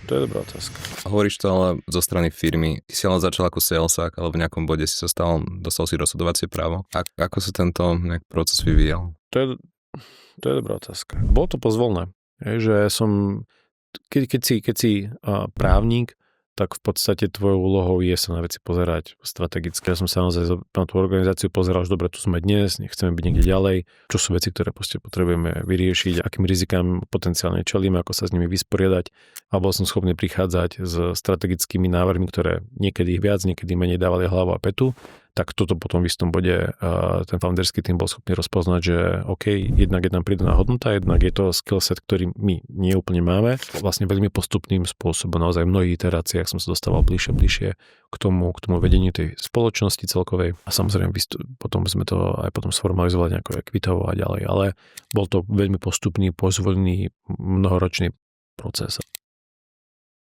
To je dobrá otázka. Hovoríš to ale zo strany firmy. Ty si ale začal ako salesák, ale v nejakom bode si sa dostal si rozhodovacie právo. Ako sa tento proces vyvíjal? To je dobrá otázka. Bolo to pozvolné. Že som, keď si právnik, tak v podstate tvojou úlohou je sa na veci pozerať strategicky. Ja som sa naozaj na tú organizáciu pozeral, že dobre, tu sme dnes, nechceme byť niekde ďalej, čo sú veci, ktoré potrebujeme vyriešiť, akým rizikám potenciálne čelíme, ako sa s nimi vysporiadať. A bol som schopný prichádzať s strategickými návrhmi, ktoré niekedy viac, niekedy menej dávali hlavu a petu. Tak toto potom v istom bode ten founderský tým bol schopný rozpoznať, že OK, jednak je tam pridaná hodnota, jednak je to skillset, ktorý my neúplne máme. Vlastne veľmi postupným spôsobom, naozaj v mnohých iteráciách som sa dostával bližšie k tomu vedeniu tej spoločnosti celkovej. A samozrejme potom sme to aj potom sformalizovali nejako ekvitovo a ďalej, ale bol to veľmi postupný, pozvolený, mnohoročný proces.